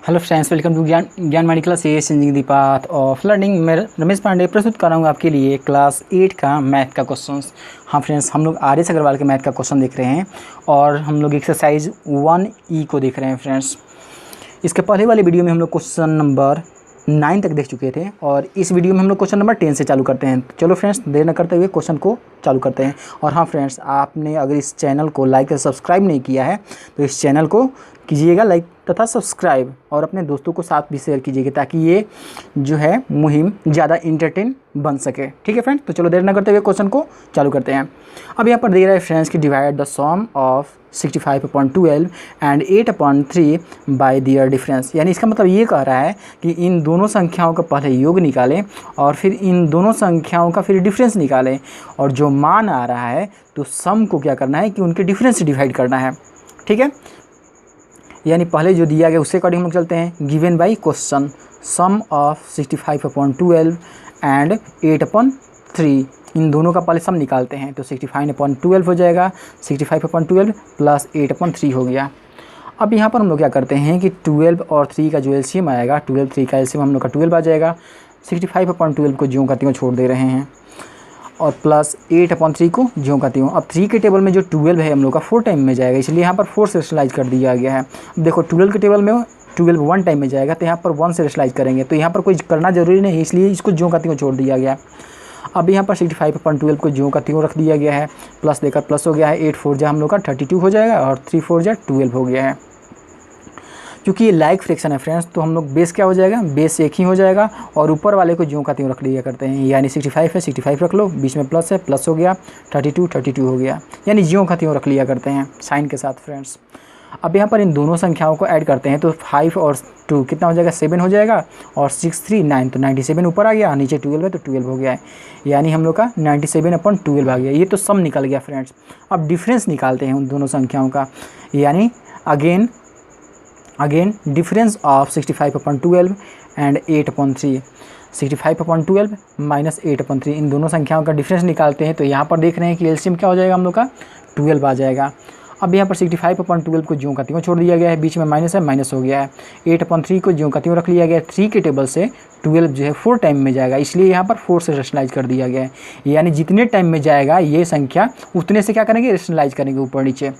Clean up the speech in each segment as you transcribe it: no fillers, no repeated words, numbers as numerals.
Hello friends, welcome to Gyanvani class 8 changing the path of learning. मैं रमेश पांडे प्रस्तुत कर रहा हूँ आपके लिए क्लास 8 का मैथ का क्वेश्चंस। हाँ फ्रेंड्स, हम लोग आर एस अग्रवाल के मैथ का क्वेश्चन देख रहे हैं और हम लोग एक्सरसाइज 1E को देख रहे हैं फ्रेंड्स। इसके पहले वाले वीडियो में हम लोग क्वेश्चन नंबर 9 तक देख चुके थे और इस वीडियो में हम लोग क्वेश्चन नंबर 10 से चालू करते हैं। चलो फ्रेंड्स, देर न करते हुए क्वेश्चन को चालू करते हैं। और हाँ फ्रेंड्स, आपने अगर इस चैनल को लाइक या सब्सक्राइब नहीं किया है तो इस चैनल को कीजिएगा लाइक तथा सब्सक्राइब और अपने दोस्तों को साथ भी शेयर कीजिएगा ताकि ये जो है मुहिम ज़्यादा इंटरटेन बन सके। ठीक है फ्रेंड्स, तो चलो देर न करते हुए क्वेश्चन को चालू करते हैं। अब यहाँ पर दे रहा है फ्रेंड्स कि divide the sum of 65/12 and 8/3 by their difference. यानी इसका मतलब ये कह रहा है कि इन दोनों संख्याओं का पहले योग निकालें और फिर इन दोनों संख्याओं का फिर डिफरेंस निकालें और जो मान आ रहा है तो सम को क्या करना है कि उनके डिफरेंस से डिवाइड करना है। ठीक है, यानी पहले जो दिया गया उसके अकॉर्डिंग हम लोग चलते हैं। Given by question sum of 65/12 and 8/3, इन दोनों का पहले सम निकालते हैं तो 65/12 हो जाएगा, 65/12 प्लस 8/3 हो गया। अब यहाँ पर हम लोग क्या करते हैं कि 12 और 3 का जो एलसीएम आएगा, 12 3 का एलसीएम हम लोग का 12 आ जाएगा। 65/12 को ज्यों का त्यों छोड़ दे रहे हैं और प्लस 8/3 को ज्यों का त्यों। अब 3 के टेबल में जो 12 है हम लोग का 4 टाइम में जाएगा, इसलिए यहाँ पर 4 से रेशनलाइज कर दिया गया है। अब देखो 12 के टेबल में 12 1 टाइम में जाएगा तो यहाँ पर 1 से रेशनलाइज करेंगे, तो यहाँ पर कोई करना जरूरी नहीं है, इसलिए इसको ज्यों का त्यों छोड़ दिया गया। अब यहाँ पर 65/12 को ज्यों का त्यों रख दिया गया है, प्लस देकर प्लस हो गया है। 8 4 जा हम लोग का 32 हो जाएगा और 3 4 जा 12 हो गया है। क्योंकि ये लाइक फ्रैक्शन है फ्रेंड्स, तो हम लोग बेस क्या हो जाएगा, बेस एक ही हो जाएगा और ऊपर वाले को ज्यों का त्यों रख लिया करते हैं। यानी 65 है 65 रख लो, बीच में प्लस है प्लस हो गया, 32 32 हो गया, यानी ज्यों का त्यों रख लिया करते हैं साइन के साथ फ्रेंड्स। अब यहाँ पर इन दोनों संख्याओं को ऐड करते हैं तो 5 और 2 कितना हो जाएगा, 7 हो जाएगा और 6 3 9, तो 97 ऊपर आ गया, नीचे 12 है तो 12 हो गया है, यानी हम लोग का 97/12 आ गया। ये तो सम निकल गया फ्रेंड्स। अब डिफरेंस निकालते हैं उन दोनों संख्याओं का, यानी again difference of 65/12 and 8/3। 65/12 minus 8/3, इन दोनों संख्याओं का डिफरेंस निकालते हैं तो यहाँ पर देख रहे हैं कि एलसीएम क्या हो जाएगा हम लोग का 12 आ जाएगा। अब यहाँ पर 65/12 को ज्यों का त्यों छोड़ दिया गया है, बीच में माइनस है माइनस हो गया है। 8/3 को ज्यों का त्यों रख लिया गया है। 3 के टेबल से 12 जो है 4 टाइम में जाएगा, इसलिए यहाँ पर 4 से रेशनलाइज कर दिया गया है। यानी जितने टाइम में जाएगा ये संख्या उतने से क्या करेंगे, रेशनलाइज करेंगे ऊपर नीचे।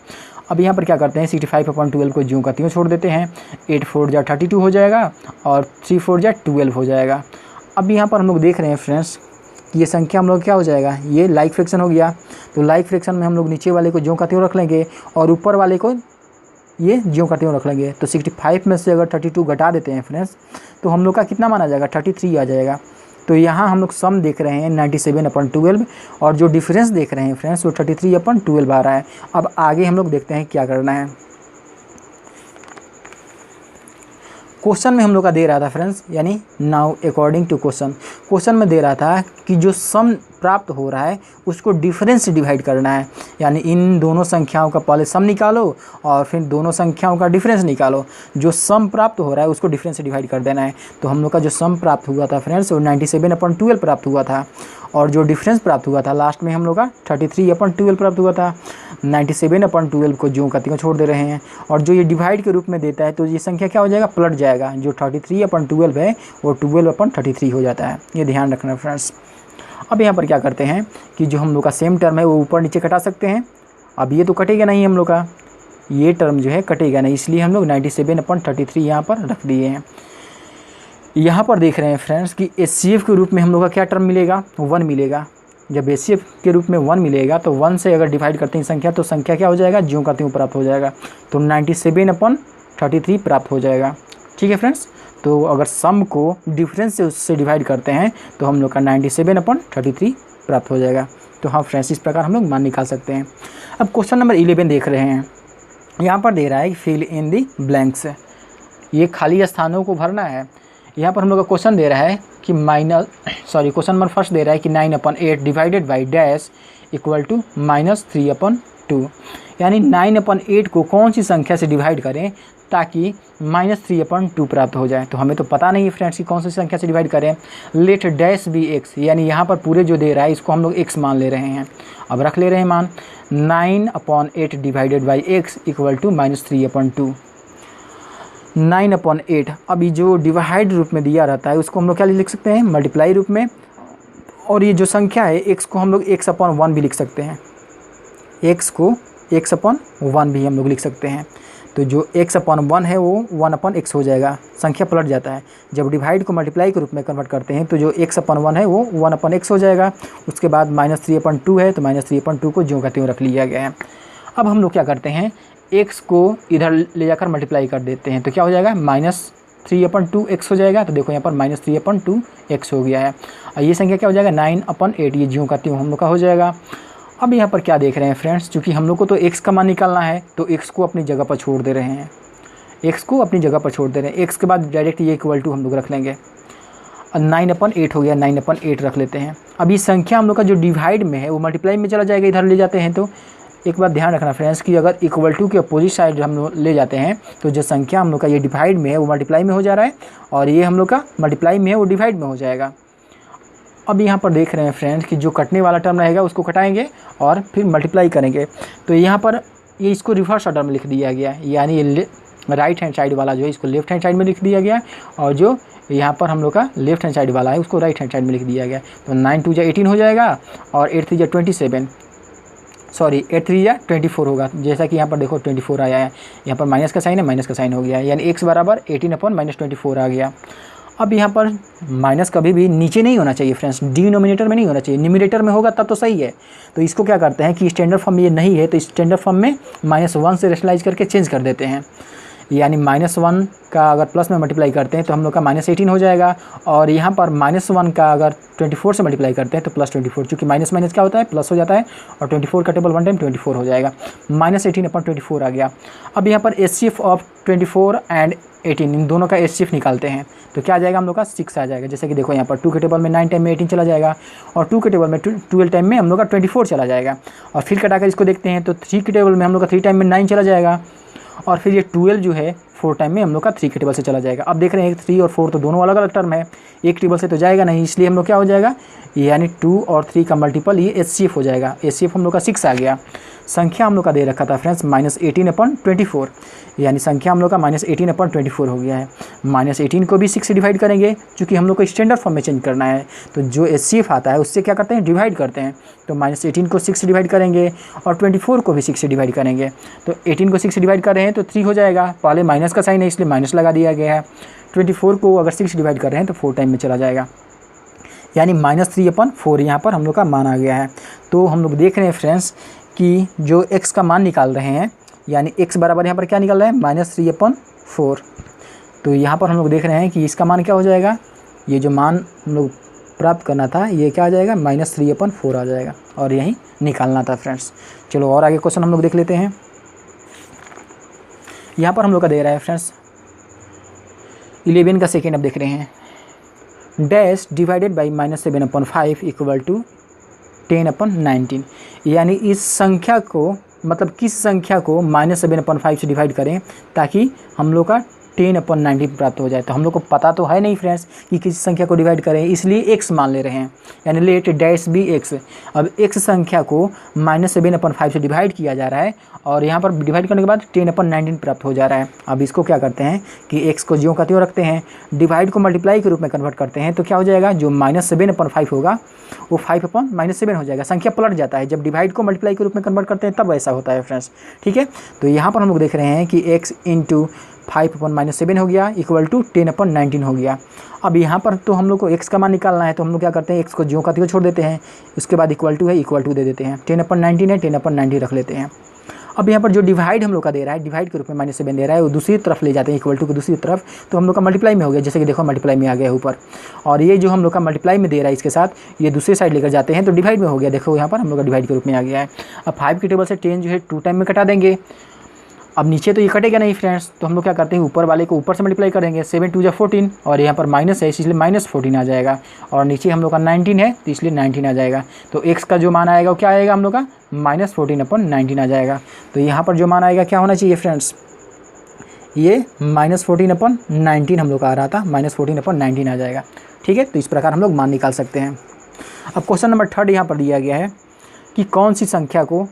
अब यहाँ पर क्या करते हैं, 65/12 को ज्यों का त्यों छोड़ देते हैं। 8 4 जा 32 हो जाएगा और 3 4 जा 12 हो जाएगा। अब यहाँ पर हम लोग देख रहे हैं फ्रेंड्स ये संख्या हम लोग क्या हो जाएगा, ये लाइक फ्रैक्शन हो गया, तो लाइक फ्रैक्शन में हम लोग नीचे वाले को ज्यों का त्यों रख लेंगे और ऊपर वाले को ये ज्यों का त्यों रख लेंगे। तो 65 में से अगर 32 घटा देते हैं फ्रेंड्स तो हम लोग का कितना माना जाएगा, 33 आ जाएगा। तो यहाँ हम लोग सम देख रहे हैं 97/12 और जो डिफरेंस देख रहे हैं फ्रेंड्स वो 33/12 आ रहा है। अब आगे हम लोग देखते हैं क्या करना है। क्वेश्चन में हम लोग का दे रहा था फ्रेंड्स, यानी नाउ अकॉर्डिंग टू क्वेश्चन में दे रहा था कि जो सम प्राप्त हो रहा है उसको डिफरेंस से डिवाइड करना है। यानी इन दोनों संख्याओं का पहले सम निकालो और फिर दोनों संख्याओं का डिफरेंस निकालो। जो सम प्राप्त हो रहा है उसको डिफरेंस से डिवाइड कर देना है। तो हम लोग का जो सम प्राप्त हुआ था फ्रेंड्स वो 97/12 प्राप्त हुआ था और जो डिफरेंस प्राप्त हुआ था लास्ट में हम लोग का 33/12 प्राप्त हुआ था। 97/12 को ज्यों का त्यों छोड़ दे रहे हैं और जो ये डिवाइड के रूप में देता है तो ये संख्या क्या हो जाएगा, पलट जाएगा। जो 33/12 है वो 12/33 हो जाता है, ये ध्यान रखना फ्रेंड्स। अब यहाँ पर क्या करते हैं कि जो हम लोग का सेम टर्म है वो ऊपर नीचे कटा सकते हैं। अब ये तो कटेगा नहीं, हम लोग का ये टर्म जो है कटेगा नहीं, इसलिए हम लोग 97/33 यहाँ पर रख दिए हैं। यहाँ पर देख रहे हैं फ्रेंड्स कि एचसीएफ के रूप में हम लोग का क्या टर्म मिलेगा, 1 मिलेगा। जब एचसीएफ के रूप में 1 मिलेगा तो 1 से अगर डिवाइड करते हैं संख्या तो संख्या क्या हो जाएगा, ज्यों का त्यों प्राप्त हो जाएगा, तो 97/33 प्राप्त हो जाएगा। ठीक है फ्रेंड्स, तो अगर सम को डिफरेंस से उससे डिवाइड करते हैं तो हम लोग का 97/33 प्राप्त हो जाएगा। तो हाँ फ्रेंड्स, इस प्रकार हम लोग मान निकाल सकते हैं। अब क्वेश्चन नंबर 11 देख रहे हैं। यहाँ पर दे रहा है फिल इन दी ब्लैंक्स, ये खाली स्थानों को भरना है। यहाँ पर हम लोग का क्वेश्चन दे रहा है कि क्वेश्चन नंबर फर्स्ट दे रहा है कि 9/8 divided by dash equal to -3/2। यानी 9/8 को कौन सी संख्या से डिवाइड करें ताकि -3/2 प्राप्त हो जाए। तो हमें तो पता नहीं है फ्रेंड्स कि कौन सी संख्या से डिवाइड करें। लेट डैश बी एक्स, यानी यहाँ पर पूरे जो दे रहा है इसको हम लोग x मान ले रहे हैं। अब रख ले रहे हैं मान 9/8 divided by x equal to -3/2। 9/8। अभी जो डिवाइड रूप में दिया रहता है उसको हम लोग क्या लिख सकते हैं, मल्टीप्लाई रूप में। और ये जो संख्या है x को हम लोग x/1 भी लिख सकते हैं, x को x/1 भी हम लोग लिख सकते हैं। तो जो x/1 है वो 1/x हो जाएगा, संख्या पलट जाता है। जब डिवाइड को मल्टीप्लाई के रूप में कन्वर्ट करते हैं तो जो x/1 है वो 1/x हो जाएगा। उसके बाद -3/2 है तो -3/2 को ज्यों का त्यों रख लिया गया है। अब हम लोग क्या करते हैं, x को इधर ले जाकर मल्टीप्लाई कर देते हैं तो क्या हो जाएगा, -3/2x हो जाएगा। तो देखो यहाँ पर -3/2x हो गया है। और ये संख्या क्या हो जाएगा, 9/8, ये ज्यों का त्यों हम लोग का हो जाएगा। अब यहाँ पर क्या देख रहे हैं फ्रेंड्स, चूँकि हम लोग को तो x का मान निकालना है तो x को अपनी जगह पर छोड़ दे रहे हैं, x को अपनी जगह पर छोड़ दे रहे हैं। x के बाद डायरेक्ट ये इक्वल टू हम लोग रख लेंगे। 9/8 हो गया, 9/8 रख लेते हैं। अब ये संख्या हम लोग का जो डिवाइड में है वो मल्टीप्लाई में चला जाएगा, इधर ले जाते हैं। तो एक बात ध्यान रखना फ्रेंड्स कि अगर इक्वल टू के अपोजिट साइड हम लोग ले जाते हैं तो जो संख्या हम लोग का ये डिवाइड में है वो मल्टीप्लाई में हो जा रहा है, और ये हम लोग का मल्टीप्लाई में है वो डिवाइड में हो जाएगा। अब यहाँ पर देख रहे हैं फ्रेंड्स कि जो कटने वाला टर्म रहेगा उसको कटाएंगे और फिर मल्टीप्लाई करेंगे। तो यहाँ पर ये इसको रिवर्स ऑर्डर में लिख दिया गया है, यानी ये राइट हैंड साइड वाला जो है इसको लेफ्ट हैंड साइड में लिख दिया गया है, और जो यहाँ पर हम लोग का लेफ्ट हैंड साइड वाला है उसको राइट हैंड साइड में लिख दिया गया है। तो 9×2 = 18 हो जाएगा, और 8×3 = 27, सॉरी 8×3 = 24 होगा। जैसा कि यहाँ पर देखो 24 आया है, यहाँ पर माइनस का साइन है, माइनस का साइन हो गया है, यानी x बराबर 18/-24 आ गया। अब यहाँ पर माइनस कभी भी नीचे नहीं होना चाहिए फ्रेंड्स, डिनोमिनेटर में नहीं होना चाहिए, न्यूमरेटर में होगा तब तो सही है। तो इसको क्या करते हैं कि स्टैंडर्ड फॉर्म में ये नहीं है तो स्टैंडर्ड फॉर्म में -1 से रेशनलाइज करके चेंज कर देते हैं। यानी -1 का अगर प्लस में मल्टीप्लाई करते हैं तो हम लोग का -18 हो जाएगा, और यहाँ पर -1 का अगर 24 से मल्टीप्लाई करते हैं तो +24, चूँकि माइनस माइनस क्या होता है, प्लस हो जाता है, और 24 का टेबल 1 टाइम 24 हो जाएगा। -18/24 आ गया। अब यहाँ पर HCF ऑफ 24 एंड 18 इन दोनों का HCF निकालते हैं तो क्या आ जाएगा, हम लोग का 6 आ जाएगा। जैसे कि देखो यहाँ पर 2 के टेबल में 9 टाइम में 18 चला जाएगा, और 2 के टेबल में 12 टाइम में हम लोग का 24 चला जाएगा। और फिर कटाकर इसको देखते हैं तो 3 के टेबल में हम लोग का 3 टाइम में 9 चला जाएगा, और फिर ये 12 जो है 4 टाइम में हम लोग का 3 के टेबल से चला जाएगा। अब देख रहे हैं 3 और 4 तो दोनों अलग अलग टर्म है, एक टेबल से तो जाएगा नहीं, इसलिए हम लोग क्या हो जाएगा, यानी 2 और 3 का मल्टीपल ये HCF हो जाएगा। HCF हम लोग का 6 आ गया। संख्या हम लोग का दे रखा था फ्रेंड्स -18/24, यानी संख्या हम लोग का -18/24 हो गया है। -18 को भी 6 से डिवाइड करेंगे, क्योंकि हम लोग को स्टैंडर्ड फॉर्म में चेंज करना है। तो जो HCF आता है उससे क्या करते हैं, डिवाइड करते हैं। तो -18 को 6 से डिवाइड करेंगे, और 24 को भी 6 से डिवाइड करेंगे। तो 18 को 6 से डिवाइड कर रहे हैं तो 3 हो जाएगा, पहले माइनस का साइन है इसलिए माइनस लगा दिया गया है। 24 को अगर 6 से डिवाइड कर रहे हैं तो 4 टाइम में चला जाएगा, यानी -3/4 यहाँ पर हम लोग का मान आ गया है। तो हम लोग देख रहे हैं फ्रेंड्स कि जो x का मान निकाल रहे हैं, यानी x बराबर यहाँ पर क्या निकल रहा है, -3/4। तो यहाँ पर हम लोग देख रहे हैं कि इसका मान क्या हो जाएगा, ये जो मान हम लोग प्राप्त करना था ये क्या आ जाएगा, -3/4 आ जाएगा, और यही निकालना था फ्रेंड्स। चलो और आगे क्वेश्चन हम लोग देख लेते हैं। यहाँ पर हम लोग का दे रहा है फ्रेंड्स 11 का सेकेंड, अब देख रहे हैं डैश डिवाइडेड बाई -7/5 = 10/19, यानी इस संख्या को, मतलब किस संख्या को -7/5 से डिवाइड करें ताकि हम लोग का 10/19 प्राप्त हो जाए। तो हम लोग को पता तो है नहीं फ्रेंड्स कि किस संख्या को डिवाइड करें, इसलिए x मान ले रहे हैं, यानी लेट डैश बी x। अब x संख्या को -7/5 से डिवाइड किया जा रहा है, और यहाँ पर डिवाइड करने के बाद 10/19 प्राप्त हो जा रहा है। अब इसको क्या करते हैं कि x को ज्यों का त्यों रखते हैं, डिवाइड को मल्टीप्लाई के रूप में कन्वर्ट करते हैं। तो क्या हो जाएगा, जो -7/5 होगा वो 5/-7 हो जाएगा। संख्या पलट जाता है, जब डिवाइड को मल्टीप्लाई के रूप में कन्वर्ट करते हैं तब ऐसा होता है फ्रेंड्स, ठीक है। तो यहाँ पर हम लोग देख रहे हैं कि x × 5/-7 हो गया = 10/19 हो गया। अब यहाँ पर तो हम लोग को x का मान निकालना है, तो हम लोग क्या करते हैं, x को ज्यों का त्यों छोड़ देते हैं, उसके बाद इक्वल टू है, इक्वल टू दे देते हैं, 10/19 है, 10/19 रख लेते हैं। अब यहाँ पर जो डिवाइड हम लोग का दे रहा है, डिवाइड के रूप में -7 दे रहा है, वो दूसरी तरफ ले जाते हैं, इक्वल टू की दूसरी तरफ, तो हम लोग का मल्टीप्लाई में हो गया। जैसे कि देखो मल्टीप्लाई में आ गया ऊपर, और ये जो हम लोग का मल्टीप्लाई में दे रहा है इसके साथ ये दूसरी साइड लेकर जाते हैं तो डिवाइड में हो गया। देखो यहाँ पर हम लोग का डिवाइड के रूप में आ गया है। अब 5 के टेबल से 10 जो है 2 टाइम में कटा देंगे। अब नीचे तो ये कटेगा नहीं फ्रेंड्स, तो हम लोग क्या करते हैं, ऊपर वाले को ऊपर से मल्टीप्लाई करेंगे। 7 × 2 = 14, और यहाँ पर माइनस है इसलिए -14 आ जाएगा, और नीचे हम लोग का 19 है तो इसलिए 19 आ जाएगा। तो x का जो मान आएगा वो क्या आएगा, हम लोग का -14/19 आ जाएगा। तो यहाँ पर जो मान आएगा क्या होना चाहिए फ्रेंड्स, ये -14/19 हम लोग का आ रहा था, -14/19 आ जाएगा, ठीक है। तो इस प्रकार हम लोग मान निकाल सकते हैं। अब क्वेश्चन नंबर 3 यहाँ पर दिया गया है कि कौन सी संख्या को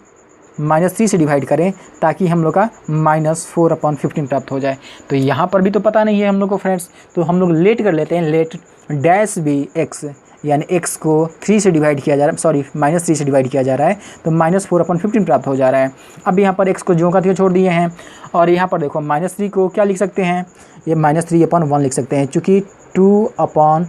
-3 से डिवाइड करें ताकि हम लोग का -4/15 प्राप्त हो जाए। तो यहाँ पर भी तो पता नहीं है हम लोग को फ्रेंड्स, तो हम लोग लेट कर लेते हैं, लेट डैश बी एक्स, यानी x को 3 से डिवाइड किया जा रहा है, सॉरी -3 से डिवाइड किया जा रहा है, तो -4/15 प्राप्त हो जा रहा है। अब यहाँ पर x को ज्यों का त्यों छोड़ दिए हैं, और यहाँ पर देखो -3 को क्या लिख सकते हैं, ये -3/1 लिख सकते हैं, चूँकि 2/1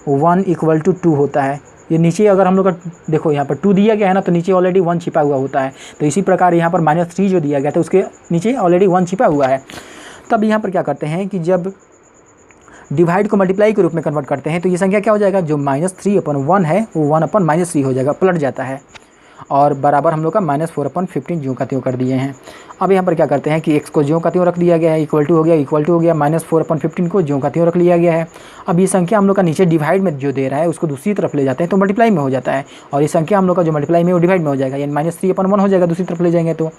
= 2 होता है। ये नीचे अगर हम लोग का देखो यहाँ पर 2 दिया गया है ना, तो नीचे ऑलरेडी 1 छिपा हुआ होता है। तो इसी प्रकार यहाँ पर -3 जो दिया गया था उसके नीचे ऑलरेडी 1 छिपा हुआ है। तब यहाँ पर क्या करते हैं कि जब डिवाइड को मल्टीप्लाई के रूप में कन्वर्ट करते हैं तो ये संख्या क्या हो जाएगा, जो -3/1 है वो 1/-3 हो जाएगा, पलट जाता है, और बराबर हम लोग का -4/15 ज्यों का त्यों कर दिए हैं। अब यहाँ पर क्या करते हैं कि x को ज्यों का त्यों रख दिया गया है, इक्वल टू हो गया, -4/15 को ज्यों का त्यों रख लिया गया है। अब ये संख्या हम लोग का नीचे डिवाइड में जो दे रहा है उसको दूसरी तरफ ले जाते हैं तो मल्टीप्लाई में हो जाता है, और ये संख्या हम लोग का जो मल्टीप्लाई में वो डिवाइड में हो जाएगा, यानी -3/1 हो जाएगा दूसरी तरफ ले जाएंगे तो।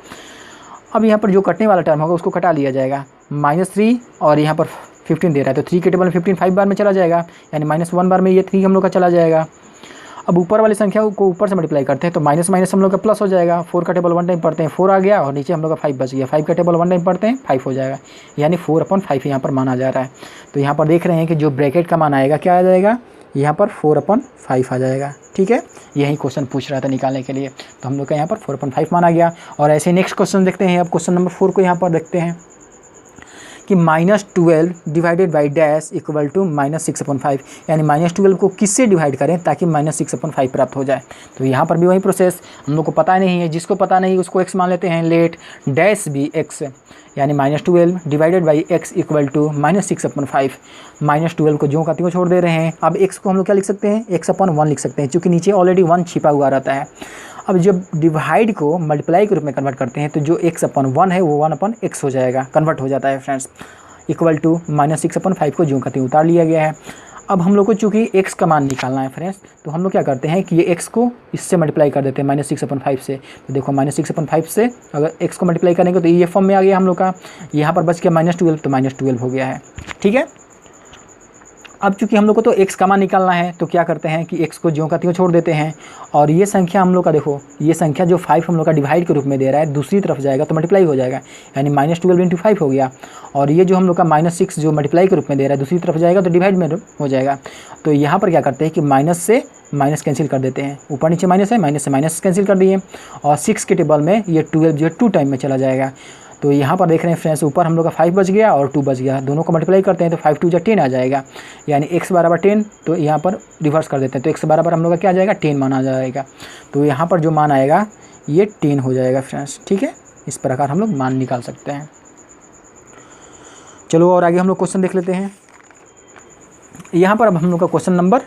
अब यहाँ पर जो कटने वाला टर्म होगा उसको कटा लिया जाएगा, -3 और यहाँ पर 15 दे रहा है, तो 3 के टेबल में 15 5 बार में चला जाएगा, यानी -1 बार में ये 3 हम लोग का चला जाएगा। अब ऊपर वाली संख्या को ऊपर से मल्टीप्लाई करते हैं तो माइनस माइनस हम लोग का प्लस हो जाएगा, 4 का टेबल 1 टाइम पढ़ते हैं 4 आ गया, और नीचे हम लोग का 5 बच गया, 5 का टेबल 1 टाइम पढ़ते हैं 5 हो जाएगा, यानी 4/5 यहाँ पर माना जा रहा है। तो यहाँ पर देख रहे हैं कि जो ब्रैकेट का मान आएगा क्या आ जाएगा, यहाँ पर 4/5 आ जाएगा। ठीक है, यही क्वेश्चन पूछ रहा था निकालने के लिए, तो हम लोग का यहाँ पर 4/5 माना गया। और ऐसे नेक्स्ट क्वेश्चन देखते हैं। अब क्वेश्चन नंबर 4 को यहाँ पर देखते हैं कि -12 divided by dash equal to -6/5, यानी -12 को किससे डिवाइड करें ताकि -6/5 प्राप्त हो जाए। तो यहाँ पर भी वही प्रोसेस, हम लोग को पता नहीं है, जिसको पता नहीं उसको x मान लेते हैं, लेट डैश बी x, यानी -12 divided by x equal to -6/5। -12 को ज्यों का त्यों छोड़ दे रहे हैं। अब x को हम लोग क्या लिख सकते हैं, x/1 लिख सकते हैं, क्योंकि नीचे ऑलरेडी 1 छिपा हुआ रहता है। अब जब डिवाइड को मल्टीप्लाई के रूप में कन्वर्ट करते हैं तो जो x/1 है वो 1/x हो जाएगा, कन्वर्ट हो जाता है फ्रेंड्स, इक्वल टू -6/5 को ज्यों का त्यों उतार लिया गया है। अब हम लोग को चूँकि x का मान निकालना है फ्रेंड्स, तो हम लोग क्या करते हैं कि ये x को इससे मल्टीप्लाई कर देते हैं -6/5 से। तो देखो -6/5 से अगर x को मल्टीप्लाई करेंगे तो ये फॉर्म में आ गया हम लोग का, यहाँ पर बच गया -12, तो -12 हो गया है। ठीक है, अब चूंकि हम लोग को तो x का मान निकालना है तो क्या करते हैं कि x को ज्यों का त्यों छोड़ देते हैं, और ये संख्या हम लोग का देखो, ये संख्या जो 5 हम लोग का डिवाइड के रूप में दे रहा है दूसरी तरफ जाएगा तो मल्टीप्लाई हो जाएगा, यानी -12 × 5 हो गया। और ये जो हम लोग का -6 जो मल्टीप्लाई के रूप में दे रहा है दूसरी तरफ जाएगा तो डिवाइड में हो जाएगा। तो यहाँ पर क्या करते हैं कि माइनस से माइनस कैंसिल कर देते हैं, ऊपर नीचे माइनस है, माइनस से माइनस कैंसिल कर दिए, और 6 के टेबल में ये 12 जो है 2 टाइम में चला जाएगा। तो यहाँ पर देख रहे हैं फ्रेंड्स, ऊपर हम लोग का 5 बच गया और 2 बच गया, दोनों को मल्टीप्लाई करते हैं तो 5 2 10 आ जाएगा, यानी x बराबर 10। तो यहाँ पर रिवर्स कर देते हैं तो x बराबर हम लोग का क्या आ जाएगा, 10 मान आ जाएगा। तो यहाँ पर जो मान आएगा ये 10 हो जाएगा फ्रेंड्स। ठीक है, इस प्रकार हम लोग मान निकाल सकते हैं। चलो और आगे हम लोग क्वेश्चन देख लेते हैं। यहाँ पर अब हम लोग का क्वेश्चन नंबर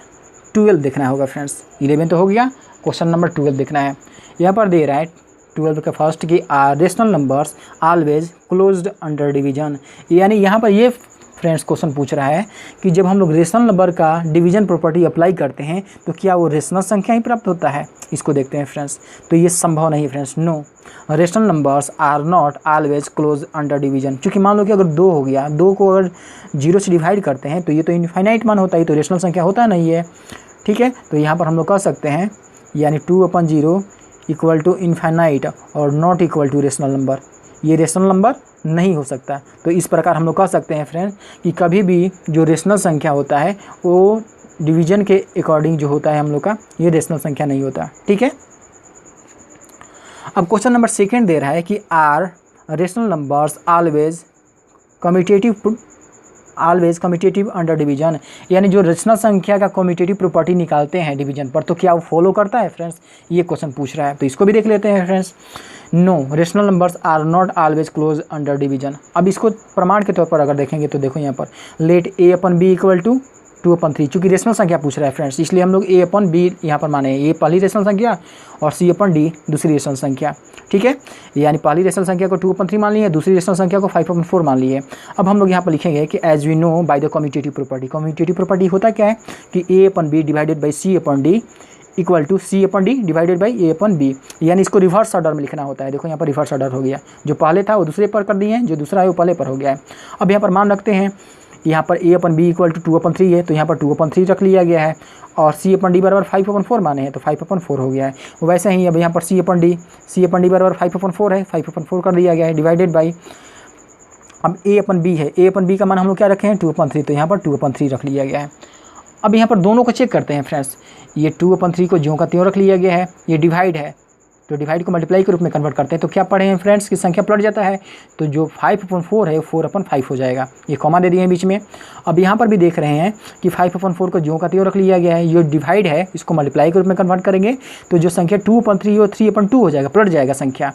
12 देखना होगा फ्रेंड्स, 11 तो हो गया, क्वेश्चन नंबर 12 देखना है। यहाँ पर दे रहा है 12 का फर्स्ट की rational numbers always closed under division, यानी यहाँ पर ये फ्रेंड्स क्वेश्चन पूछ रहा है कि जब हम लोग रेशनल नंबर का डिवीजन प्रॉपर्टी अप्लाई करते हैं तो क्या वो रेशनल संख्या ही प्राप्त होता है। इसको देखते हैं फ्रेंड्स, तो ये संभव नहीं friends, no, rational numbers are not always close under division. क्योंकि मान लो कि अगर 2 हो गया, 2 को अगर 0 से डिवाइड करते हैं तो ये तो इनफाइनाइट मान होता है, तो रेशनल संख्या होता नहीं है। ठीक है, तो यहाँ पर हम लोग कह सकते हैं यानी 2/0 इक्वल टू इनफाइनाइट और not equal to rational number, ये रेशनल नंबर नहीं हो सकता। तो इस प्रकार हम लोग कह सकते हैं फ्रेंड्स कि कभी भी जो रेशनल संख्या होता है वो डिवीजन के अकॉर्डिंग जो होता है हम लोग का, ये रेशनल संख्या नहीं होता। ठीक है, अब क्वेश्चन नंबर 2 दे रहा है कि are rational numbers always commutative under division, यानी जो रेशनल संख्या का कम्यूटेटिव प्रॉपर्टी निकालते हैं डिवीजन पर तो क्या वो फॉलो करता है फ्रेंड्स, ये क्वेश्चन पूछ रहा है। तो इसको भी देख लेते हैं friends. No, rational numbers are not always close under division. अब इसको प्रमाण के तौर पर अगर देखेंगे तो देखो यहाँ पर लेट a/b इक्वल टू 2/3, चूँकि रेशनल संख्या पूछ रहा है फ्रेंड्स, इसलिए हम लोग a/b यहाँ पर माने, ये पहली रेशनल संख्या और c/d दूसरी रेशनल संख्या। ठीक है, यानी पहली रेशनल संख्या को 2/3 मान लिए, दूसरी रेशनल संख्या को 5/4 मान लिए। अब हम लोग यहाँ पर लिखेंगे कि as we know by the commutative property, commutative property होता क्या है कि a/b divided by c/d equal to c/d divided by a/b, यानी इसको रिवर्स ऑर्डर में लिखना होता है। देखो यहाँ पर रिवर्स ऑर्डर हो गया, जो पहले था वो दूसरे पर कर दिए हैं, जो दूसरा है वो पहले पर हो गया है। अब यहाँ पर मान रखते हैं यहाँ पर a upon b equal to 2/3 है, तो यहाँ पर 2/3 रख लिया गया है। और c अपन d बराबर 5/4 माने हैं, तो 5/4 हो गया है। वैसे ही अब यहाँ पर c अपन d बराबर 5/4 है, 5/4 कर दिया गया है, डिवाइडेड बाई अब a अपन b है, a अपन b का मान हम लोग क्या रखे हैं 2/3, तो यहाँ पर 2/3 रख लिया गया है। अब यहाँ पर दोनों को चेक करते हैं फ्रेंड्स, ये 2/3 को ज्यों का त्यों रख लिया गया है, ये डिवाइड है तो डिवाइड को मल्टीप्लाई के रूप में कन्वर्ट करते हैं, तो क्या पढ़े हैं फ्रेंड्स की संख्या पलट जाता है, तो जो 5/4 है 4/5 हो जाएगा, ये कॉमा दे दिए हैं बीच में। अब यहाँ पर भी देख रहे हैं कि 5/4 को ज्यों का त्यों रख लिया गया है, ये डिवाइड है इसको मल्टीप्लाई के रूप में कन्वर्ट करेंगे तो जो संख्या 2/3 और 3/2 हो जाएगा, पलट जाएगा संख्या।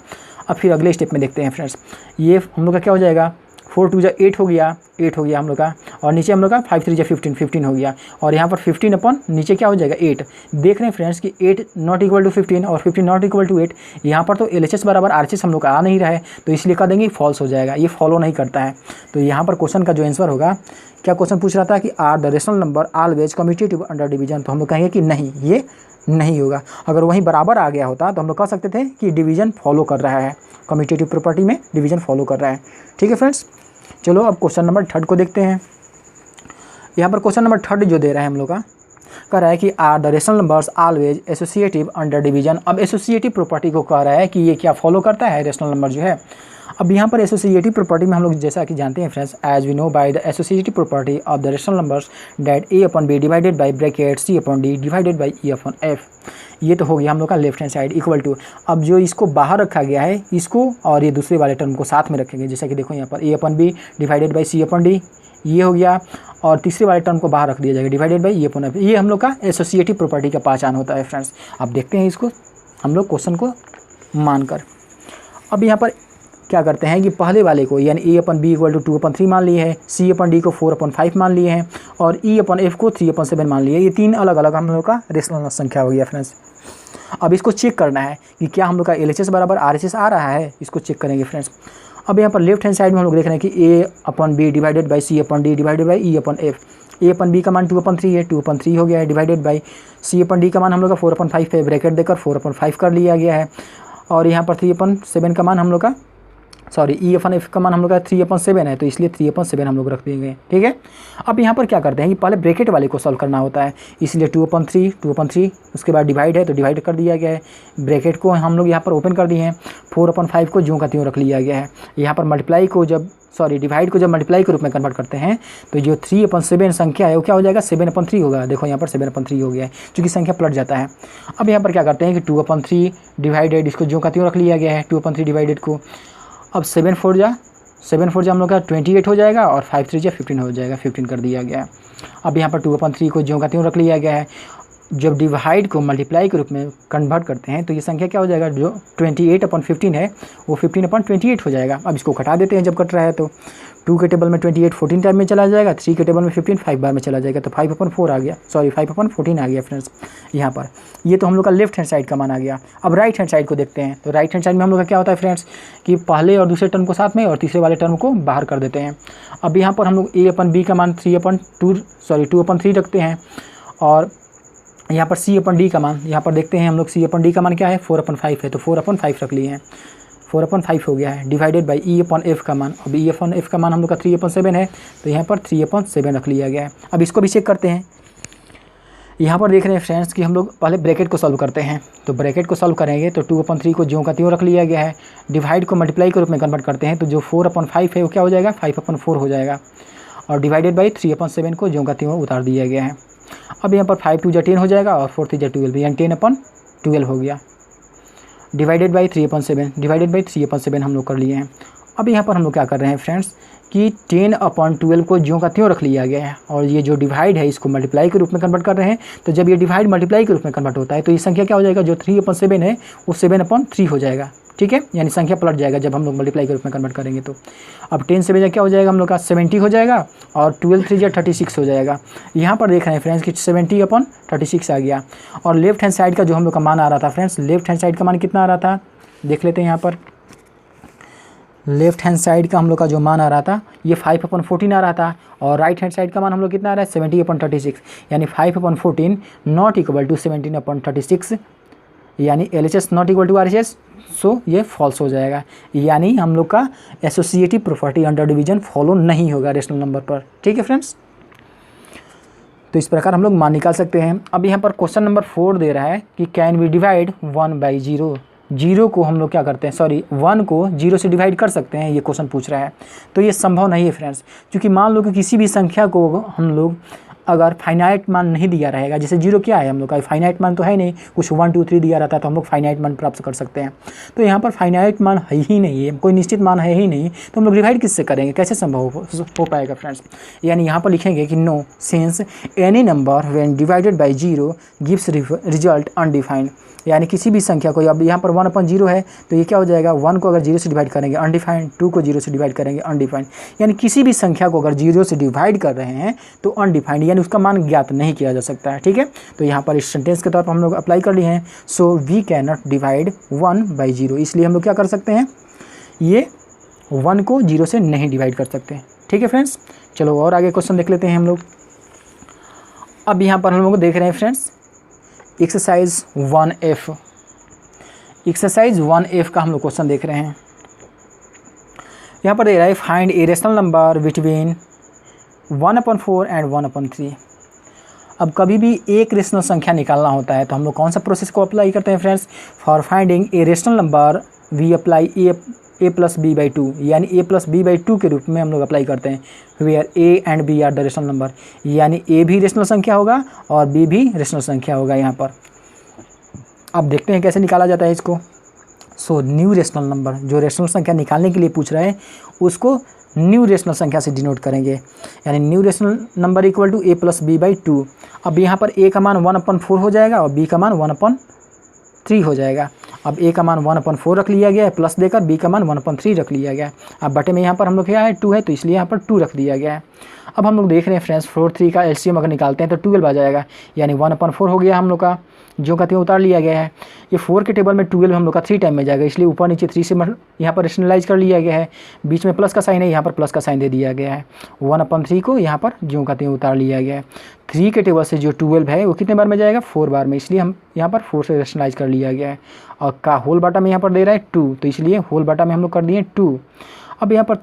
अब फिर अगले स्टेप में देखते हैं फ्रेंड्स, ये हम लोग का क्या हो जाएगा 4 2 8 हो गया, 8 हो गया हम लोग का, और नीचे हम लोग का 5 3 15 15 हो गया, और यहाँ पर 15 अपन नीचे क्या हो जाएगा 8। देख रहे हैं फ्रेंड्स कि 8 नॉट इक्वल टू 15 और 15 नॉट इक्वल टू 8, यहाँ पर तो LHS बराबर RHS हम लोग का आ नहीं रहा है, तो इसलिए कह देंगे फॉल्स हो जाएगा, ये फॉलो नहीं करता है। तो यहाँ पर क्वेश्चन का जो आंसर होगा, क्या क्वेश्चन पूछ रहा था कि are the rational number always commutative under division, तो हम लोग कहेंगे कि नहीं, ये नहीं होगा। अगर वहीं बराबर आ गया होता तो हम लोग कह सकते थे कि डिवीजन फॉलो कर रहा है, कम्यूटेटिव प्रॉपर्टी में डिवीजन फॉलो कर रहा है। ठीक है फ्रेंड्स, चलो अब क्वेश्चन नंबर 3 को देखते हैं। यहाँ पर क्वेश्चन नंबर 3 जो दे रहा है हम लोग का, कह रहा है कि are the rational numbers always associative under division. अब एसोसिएटिव प्रॉपर्टी को कह रहा है कि ये क्या फॉलो करता है रेशनल नंबर जो है। अब यहाँ पर एसोसिएटिव प्रॉपर्टी में हम लोग जैसा कि जानते हैं friends, as we know by the associative property of the rational numbers that a upon b divided by bracket c upon d divided by e upon f। ये तो हो गया हम लोग का left hand side equal to, अब जो इसको बाहर रखा गया है इसको और ये दूसरे वाले टर्म को साथ में रखेंगे, जैसा कि देखो यहाँ पर a upon b divided by c upon d, ये हो गया, और तीसरे वाले टर्म को बाहर रख दिया जाएगा divided by e upon f। ये हम लोग का एसोसिएटिव प्रॉपर्टी का पहचान होता है फ्रेंड्स। अब देखते हैं इसको हम लोग क्वेश्चन को मानकर। अब यहाँ पर क्या करते हैं कि पहले वाले को यानी a upon b equal to 2/3 मान लिए है, c अपन d को 4/5 मान लिए हैं, और e अपन f को 3/7 मान लिए। ये तीन अलग अलग हम लोग का रेशनल संख्या हो गया फ्रेंड्स। अब इसको चेक करना है कि क्या हम लोग का LHS बराबर RHS आ रहा है, इसको चेक करेंगे फ्रेंड्स। अब यहाँ पर लेफ्ट हैंड साइड में हम लोग देख रहे हैं कि a upon b divided by c upon d divided by e upon f। a upon b का मान 2/3 है, 2/3 हो गया है, divided by c upon d का मान हम लोग का 4/5 है, ब्रैकेट देकर 4/5 कर लिया गया है, और यहाँ पर 3/7 का मान हम लोग का e अपन f का मान हम लोग का 3/7 है, तो इसलिए 3/7 हम लोग रख देंगे। ठीक है, अब यहाँ पर क्या करते हैं कि पहले ब्रैकेट वाले को सॉल्व करना होता है, इसलिए 2/3 उसके बाद डिवाइड है तो डिवाइड कर दिया गया है, ब्रैकेट को हम लोग यहाँ पर ओपन कर दिए हैं, 4/5 को ज्यों का त्यों रख लिया गया है। यहाँ पर मल्टीप्लाई को जब डिवाइड को जब मल्टीप्लाई के रूप में कन्वर्ट करते हैं तो जो 3/7 संख्या है वो क्या हो जाएगा 7/3 होगा। देखो यहाँ पर 7/3 हो गया है, चूँकि संख्या पलट जाता है। अब यहाँ पर क्या करते हैं कि 2/3 डिवाइडेड, इसको ज्यों का त्यों रख लिया गया है 2/3 डिवाइडेड को। अब 7 4 जा हम लोग का 28 हो जाएगा, और 5 3 जा 15 हो जाएगा, 15 कर दिया गया है। अब यहाँ पर 2/3 को ज्यों का त्यों रख लिया गया है। जब डिवाइड को मल्टीप्लाई के रूप में कन्वर्ट करते हैं तो ये संख्या क्या हो जाएगा, जो 28/15 है वो 15/28 हो जाएगा। अब इसको घटा देते हैं जब कट रहा है तो 2 के टेबल में 28 14 टाइम में चला जाएगा, 3 के टेबल में 15 5 बार में चला जाएगा, तो 5/4 आ गया, 5/14 आ गया फ्रेंड्स यहाँ पर। ये तो हम लोग का लेफ्ट हैंड साइड का मान आ गया। अब राइट हैंड साइड को देखते हैं, तो राइट हैंड साइड में हम लोग का क्या होता है फ्रेंड्स कि पहले और दूसरे टर्म को साथ में और तीसरे वाले टर्म को बाहर कर देते हैं। अब यहाँ पर हम लोग a अपन b का मान 2/3 रखते हैं, और यहाँ पर c अपन d का मान यहाँ पर देखते हैं हम लोग, c अपन d का मान क्या है 4/5 है, तो 4/5 रख लिए हैं, 4/5 हो गया है, divided by e upon f का मान। अब e अपन f का मान हम लोग का 3/7 है, तो यहाँ पर 3/7 रख लिया गया है। अब इसको भी चेक करते हैं। यहाँ पर देख रहे हैं फ्रेंड्स कि हम लोग पहले ब्रैकेट को सॉल्व करते हैं, तो ब्रैकेट को सॉल्व करेंगे तो 2/3 को ज्यों का त्यों रख लिया गया है, डिवाइड को मल्टीप्लाई के रूप में कन्वर्ट करते हैं तो जो 4/5 है वो क्या हो जाएगा 5/4 हो जाएगा, और डिवाइडेड बाई 3/7 को ज्यों का त्यों उतार दिया गया है। अब यहाँ पर 5 2 जा 10 हो जाएगा, और 4 3 जा 12, यानी 10/12 हो गया, डिवाइडेड बाई 3/7 हम लोग कर लिए हैं। अब यहाँ पर हम लोग क्या कर रहे हैं फ्रेंड्स कि 10/12 को ज्यों का त्यों रख लिया गया है, और ये जो डिवाइड है इसको मल्टीप्लाई के रूप में कन्वर्ट कर रहे हैं। तो जब ये डिवाइड मल्टीप्लाई के रूप में कन्वर्ट होता है तो ये संख्या क्या हो जाएगा, जो 3/7 है वो 7/3 हो जाएगा। ठीक है, यानी संख्या पलट जाएगा जब हम लोग मल्टीप्लाई के रूप में कन्वर्ट करेंगे। तो अब 10 से क्या हो जाएगा हम लोग का 70 हो जाएगा, और 12 3 जा 36 हो जाएगा। यहाँ पर देख रहे हैं फ्रेंड्स कि 70/36 आ गया। और लेफ्ट हैंड साइड का जो हम लोग का मान आ रहा था फ्रेंड्स, लेफ्ट हैंड साइड का मान कितना आ रहा था देख लेते हैं। यहाँ पर लेफ्ट हैंड साइड का हम लोग का जो मान आ रहा था ये 5/14 आ रहा था, और राइट हैंड साइड का मान हम लोग कितना आ रहा है 70/36, यानी 5/14 नॉट इक्वल टू 17/36 यानी LHS not equal to RHS, so ये फॉल्स हो जाएगा, यानी हम लोग का associative property under division follow नहीं होगा रेशनल नंबर पर। ठीक है फ्रेंड्स, तो इस प्रकार हम लोग मान निकाल सकते हैं। अब यहाँ पर क्वेश्चन नंबर 4 दे रहा है कि can we divide 1 by 0, zero को हम लोग क्या करते हैं, सॉरी 1 को 0 से डिवाइड कर सकते हैं, ये क्वेश्चन पूछ रहा है। तो ये संभव नहीं है फ्रेंड्स, क्योंकि मान लो कि किसी भी संख्या को हम लोग अगर फाइनाइट मान नहीं दिया रहेगा, जैसे 0 क्या है हम लोग का फाइनाइट मान तो है नहीं, कुछ 1 2 3 दिया रहता है तो हम लोग फाइनाइट मान प्राप्त कर सकते हैं। तो यहाँ पर फाइनाइट मान है ही नहीं है, कोई निश्चित मान है ही नहीं, तो हम लोग डिवाइड किससे करेंगे, कैसे संभव हो पाएगा फ्रेंड्स। यानी यहाँ पर लिखेंगे कि no since any number when divided by 0 gives result undefined, यानी किसी भी संख्या को, अब यहाँ पर 1/0 है तो ये क्या हो जाएगा, 1 को अगर 0 से डिवाइड करेंगे अनडिफाइंड, 2 को 0 से डिवाइड करेंगे अनडिफाइंड, यानी किसी भी संख्या को अगर 0 से डिवाइड कर रहे हैं तो अनडिफाइंड, यानी उसका मान ज्ञात नहीं किया जा सकता है। ठीक है, तो यहाँ पर इस सेंटेंस के तौर पर हम लोग अप्लाई कर लिए हैं, so we can not divide 1 by 0, इसलिए हम लोग क्या कर सकते हैं, ये 1 को 0 से नहीं डिवाइड कर सकते। ठीक है फ्रेंड्स, चलो और आगे क्वेश्चन देख लेते हैं हम लोग। अब यहाँ पर हम लोग देख रहे हैं friends exercise 1F, exercise 1F का हम लोग क्वेश्चन देख रहे हैं। यहाँ पर दे रहा है find A rational number between 1/4 and 1/3। अब कभी भी एक रेशनल संख्या निकालना होता है तो हम लोग कौन सा प्रोसेस को अप्लाई करते हैं friends, for finding a rational number we apply a plus b by 2, यानी a प्लस बी बाई 2 के रूप में हम लोग अप्लाई करते हैं, where a and b are the rational number, यानी a भी रेशनल संख्या होगा और b भी रेशनल संख्या होगा यहाँ पर। अब देखते हैं कैसे निकाला जाता है इसको। सो न्यू रेशनल नंबर, जो रेशनल संख्या निकालने के लिए पूछ रहा है उसको न्यू रेशनल संख्या से डिनोट करेंगे, यानी new rational number equal to a plus b by 2। अब यहाँ पर a का मान 1/4 हो जाएगा और b का मान 1/3 हो जाएगा। अब a का मान 1/4 रख लिया गया है प्लस देकर, b का मान 1/3 रख लिया गया है। अब बटे में यहाँ पर हम लोग क्या है 2 है, तो इसलिए यहाँ पर 2 रख दिया गया है। अब हम लोग देख रहे हैं फ्रेंड्स 4 3 का एलसीएम अगर निकालते हैं तो 12 आ जाएगा, यानी 1/4 हो गया हम लोग का, जो कहते हैं उतार लिया गया है। ये 4 के टेबल में 12 हम लोग का 3 टाइम में जाएगा, इसलिए ऊपर नीचे 3 से यहाँ पर रेशनलाइज कर लिया गया है। बीच में प्लस का साइन है, यहाँ पर प्लस का साइन दे दिया गया है। 1/3 को यहाँ पर जो कहते हैं उतार लिया गया है। 3 के टेबल से जो 12 है वो कितने बार में जाएगा, 4 बार में, इसलिए हम यहाँ पर 4 से रेशनलाइज कर लिया गया है। और का होल बाटा में यहाँ पर दे रहा है 2, तो इसलिए होल बाटा में हम लोग कर दिए 2। अब यहाँ पर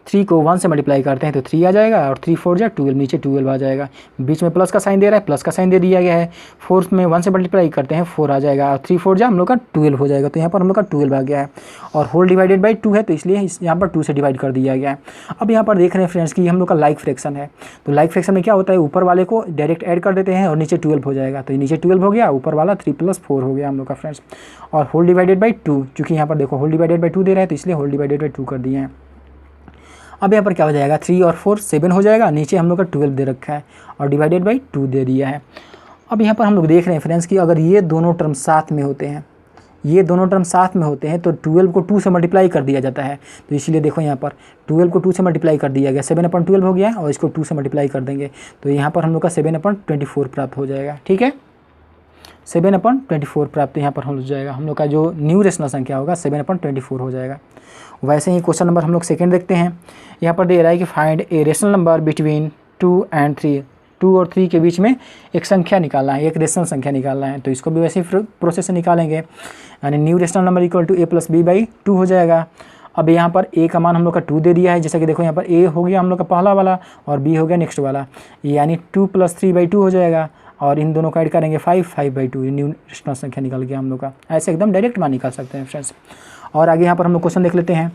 3 को 1 से मल्टीप्लाई करते हैं तो 3 आ जाएगा और 3 4 जा 12, नीचे 12 आ जाएगा। बीच में प्लस का साइन दे रहा है, प्लस का साइन दे दिया गया है। 4 में 1 से मल्टीप्लाई करते हैं 4 आ जाएगा और 3 4 जा हम लोग का 12 हो जाएगा, तो यहाँ पर हम लोग का 12 आ गया है। और होल डिवाइडेड बाई 2 है तो इसलिए यहाँ पर 2 से डिवाइड कर दिया गया है। अब यहाँ पर देख रहे हैं फ्रेंड्स कि हम लोग का लाइक फ्रैक्शन है, तो लाइक फ्रैक्शन में क्या होता है, ऊपर वाले को डायरेक्ट ऐड कर देते हैं और नीचे 12 हो जाएगा, तो नीचे 12 हो गया, ऊपर वाला 3 + 4 हो गया हम लोग का फ्रेंड्स। और होल डिवाइडेड बाई 2, चूँकि यहाँ पर देखो होल डिवाइडेड बाई 2 दे रहा है तो इसलिए होल डिवाइडेड बाई 2 कर दिए हैं। अब यहाँ पर क्या हो जाएगा, 3 और 4 7 हो जाएगा, नीचे हम लोग का 12 दे रखा है और डिवाइडेड बाई 2 दे दिया है। अब यहाँ पर हम लोग देख रहे हैं फ्रेंड्स कि अगर ये दोनों टर्म साथ में होते हैं, ये दोनों टर्म साथ में होते हैं तो 12 को 2 से मल्टीप्लाई कर दिया जाता है, तो इसलिए देखो यहाँ पर 12 को 2 से मल्टीप्लाई कर दिया गया, 7/12 हो गया और इसको 2 से मल्टीप्लाई कर देंगे तो यहाँ पर हम लोग का 7/24 प्राप्त हो जाएगा। ठीक है, 7/24 प्राप्त यहाँ पर हो जाएगा, हम लोग का जो न्यू रेशनल संख्या होगा 7/24 हो जाएगा। वैसे ही क्वेश्चन नंबर हम लोग सेकंड देखते हैं। यहाँ पर दे रहा है कि find A rational number between 2 and 3, 2 और 3 के बीच में एक संख्या निकालना है, एक रेशनल संख्या निकालना है, तो इसको भी वैसे ही प्रोसेस से निकालेंगे, यानी new rational number equal to a plus b by 2 हो जाएगा। अब यहाँ पर a का मान हम लोग का 2 दे दिया है, जैसा कि देखो यहाँ पर a हो गया हम लोग का पहला वाला और b हो गया नेक्स्ट वाला, यानी 2 + 3/2 हो जाएगा और इन दोनों का ऐड करेंगे 5/2, न्यू रेशनल संख्या निकल गया हम लोग का। ऐसे एकदम डायरेक्ट मान निकाल सकते हैं फ्रेंड्स। और आगे यहाँ पर हम लोग क्वेश्चन देख लेते हैं।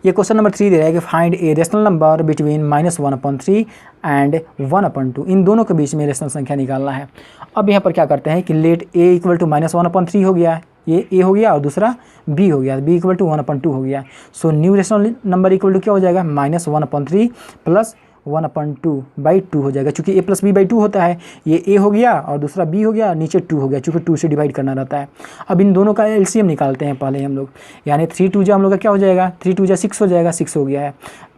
ये क्वेश्चन नंबर 3 दे रहा है कि find A rational number between -1/3 and 1/2, इन दोनों के बीच में रेशनल संख्या निकालना है। अब यहाँ पर क्या करते हैं कि लेट a इक्वल टू -1/3 हो गया, ये a हो गया और दूसरा b हो गया, b इक्वल टू 1/2 हो गया। So new rational number equal to क्या हो जाएगा, -1/3 प्लस 1/2 हो जाएगा, चूँकि a प्लस बी बाई 2 होता है, ये a हो गया और दूसरा b हो गया, नीचे 2 हो गया, चूँकि 2 से डिवाइड करना रहता है। अब इन दोनों का एलसीएम निकालते हैं पहले हम लोग, यानी 3 2 जा हम लोग का क्या हो जाएगा, 3 2 जा 6 हो जाएगा, 6 हो गया है।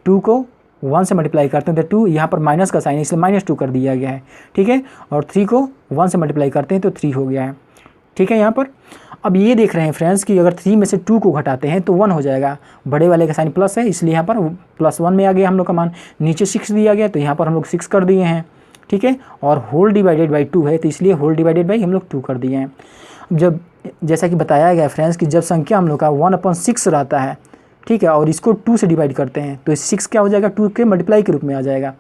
2 को 1 से मल्टीप्लाई करते हैं तो 2, यहाँ पर माइनस का साइन है इसलिए -2 कर दिया गया है। ठीक है, और 3 को 1 से मल्टीप्लाई करते हैं तो 3 हो गया है। ठीक है, यहाँ पर अब ये देख रहे हैं फ्रेंड्स कि अगर 3 में से 2 को घटाते हैं तो 1 हो जाएगा, बड़े वाले का साइन प्लस है इसलिए यहाँ पर +1 में आ गया हम लोग का मान, नीचे 6 दिया गया तो यहाँ पर हम लोग 6 कर दिए हैं। ठीक है, और होल डिवाइडेड बाई 2 है तो इसलिए होल डिवाइडेड बाई हम लोग 2 कर दिए हैं। जब जैसा कि बताया गया फ्रेंड्स कि जब संख्या हम लोग का 1/6 रहता है, ठीक है, और इसको 2 से डिवाइड करते हैं तो 6 क्या हो जाएगा, 2 के मल्टीप्लाई के रूप में आ जाएगा,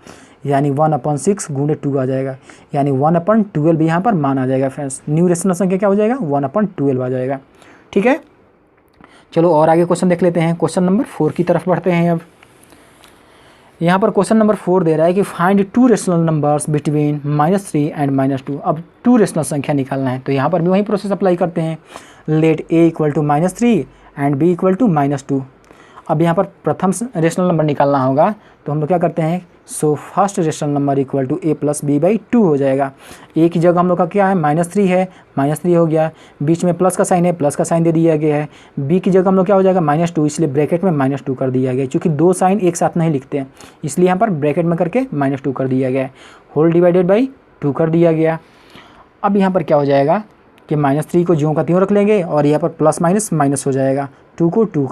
यानी 1/6 गुणे 2 आ जाएगा, यानी 1/12 यहाँ पर मान आ जाएगा फ्रेंड्स। न्यू रेशनल संख्या क्या हो जाएगा, 1/12 आ जाएगा। ठीक है, चलो और आगे क्वेश्चन देख लेते हैं। क्वेश्चन नंबर 4 की तरफ बढ़ते हैं। अब यहाँ पर क्वेश्चन नंबर 4 दे रहा है कि find 2 rational numbers between -3 and -2। अब 2 रेशनल संख्या निकालना है, तो यहाँ पर भी वही प्रोसेस अप्लाई करते हैं। Let a = -3 and b = -2। अब यहाँ पर प्रथम रेशनल नंबर निकालना होगा, तो हम लोग क्या करते हैं, so first rational number = a + b/2 हो जाएगा। a की जगह हम लोग का क्या है, -3 है, -3 हो गया, बीच में प्लस का साइन है, प्लस का साइन दे दिया गया है। b की जगह हम लोग क्या हो जाएगा, -2, इसलिए ब्रैकेट में -2 कर दिया गया, क्योंकि 2 साइन एक साथ नहीं लिखते हैं, इसलिए यहाँ पर ब्रैकेट में करके -2 कर दिया गया है। होल डिवाइडेड बाई 2 कर दिया गया। अब यहाँ पर क्या हो जाएगा कि -3 को ज्यों का त्यों रख लेंगे और यहाँ पर प्लस माइनस माइनस हो जाएगा, 2 को 2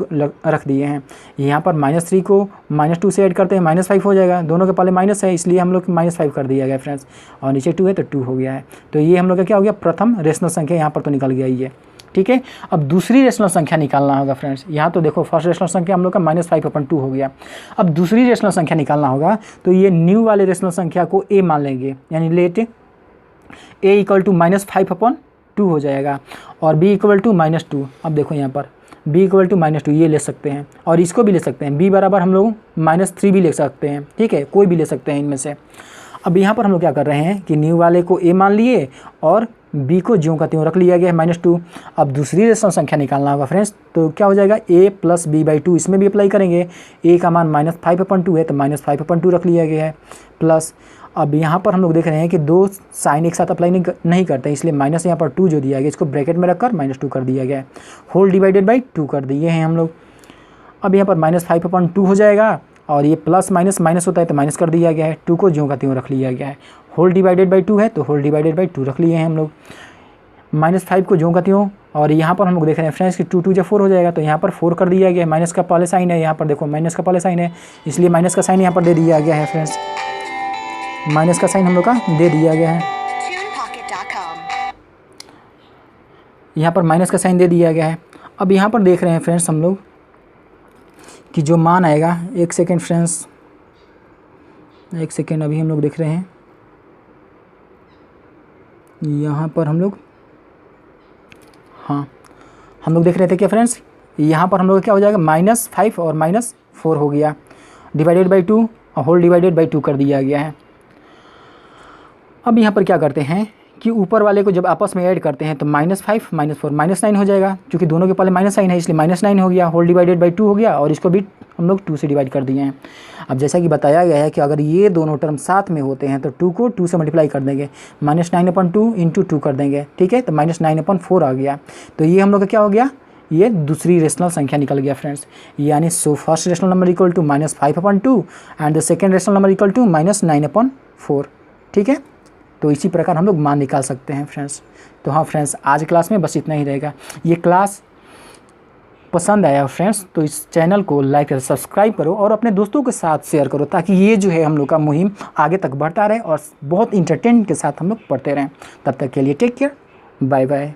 रख दिए हैं। यहाँ पर -3 को -2 से ऐड करते हैं, -5 हो जाएगा, दोनों के पहले माइनस है इसलिए हम लोग -5 कर दिया गया फ्रेंड्स, और नीचे 2 है तो 2 हो गया है। तो ये हम लोग का क्या हो गया, प्रथम रेशनल संख्या यहाँ पर तो निकल गया ये। ठीक है, अब दूसरी रेशनल संख्या निकालना होगा फ्रेंड्स। यहाँ तो देखो फर्स्ट रेशनल संख्या हम लोग का -5/2 हो गया। अब दूसरी रेशनल संख्या निकालना होगा, तो ये न्यू वाले रेशनल संख्या को a मान लेंगे, यानी लेट a = -5/2 हो जाएगा और b = -2। अब देखो यहाँ पर b = -2 ये ले सकते हैं और इसको भी ले सकते हैं, b बराबर हम लोग -3 भी ले सकते हैं। ठीक है, कोई भी ले सकते हैं इनमें से। अब यहाँ पर हम लोग क्या कर रहे हैं कि न्यू वाले को a मान लिए और b को ज्यों का त्यों रख लिया गया है -2। अब दूसरी रेशनल संख्या निकालना होगा फ्रेंड्स, तो क्या हो जाएगा, a + b/2, इसमें भी अप्लाई करेंगे। a का मान -5/2 है तो -5/2 रख लिया गया है, प्लस अब यहाँ पर हम लोग देख रहे हैं कि 2 साइन एक साथ अप्लाई नहीं करते, इसलिए माइनस यहाँ पर 2 जो दिया गया इसको ब्रैकेट में रखकर -2 कर दिया गया है। होल डिवाइडेड बाई 2 कर दिए हैं हम लोग। अब यहाँ पर -5/2 हो जाएगा और ये प्लस माइनस माइनस होता है तो माइनस कर दिया गया है, 2 को ज्यों का त्यों रख लिया गया है। होल डिवाइडेड बाई 2 है तो होल डिवाइडेड बाई 2 रख लिए हैं हम लोग। -5 को ज्यों का त्यों, और यहाँ पर हम लोग देख रहे हैं फ्रेंड्स कि 2 × 2 = 4 हो जाएगा, तो यहाँ पर 4 कर दिया गया है। माइनस का पहले साइन है, यहाँ पर देखो माइनस का पहले साइन है, इसलिए माइनस का साइन यहाँ पर दे दिया गया है फ्रेंड्स, माइनस का साइन हम लोग का दे दिया गया है। यहाँ पर माइनस का साइन दे दिया गया है। अब यहाँ पर देख रहे हैं फ्रेंड्स हम लोग कि जो मान आएगा, एक सेकेंड फ्रेंड्स, एक सेकेंड, अभी हम लोग देख रहे हैं यहाँ पर हम लोग, हाँ हम लोग देख रहे थे क्या फ्रेंड्स, यहाँ पर हम लोग क्या हो जाएगा, -5 और -4 हो गया, डिवाइडेड बाई 2 और होल डिवाइडेड बाई 2 कर दिया गया है। अब यहाँ पर क्या करते हैं कि ऊपर वाले को जब आपस में ऐड करते हैं तो -5 -4 -9 हो जाएगा, क्योंकि दोनों के पहले माइनस साइन है इसलिए -9 हो गया। होल डिवाइडेड बाई 2 हो गया और इसको भी हम लोग 2 से डिवाइड कर दिए हैं। अब जैसा कि बताया गया है कि अगर ये दोनों टर्म साथ में होते हैं तो 2 को 2 से मल्टीप्लाई कर देंगे, -9/2 × 2 कर देंगे। ठीक है, तो -9/4 आ गया। तो ये हम लोग का क्या हो गया, ये दूसरी रेशनल संख्या निकल गया फ्रेंड्स, यानी so first rational number = -5/2 and the second rational number = -9/4। ठीक है, तो इसी प्रकार हम लोग मान निकाल सकते हैं फ्रेंड्स। तो हाँ फ्रेंड्स, आज क्लास में बस इतना ही रहेगा। ये क्लास पसंद आया फ्रेंड्स तो इस चैनल को लाइक और सब्सक्राइब करो और अपने दोस्तों के साथ शेयर करो, ताकि ये जो है हम लोग का मुहिम आगे तक बढ़ता रहे और बहुत इंटरटेनमेंट के साथ हम लोग पढ़ते रहें। तब तक के लिए टेक केयर, बाय बाय।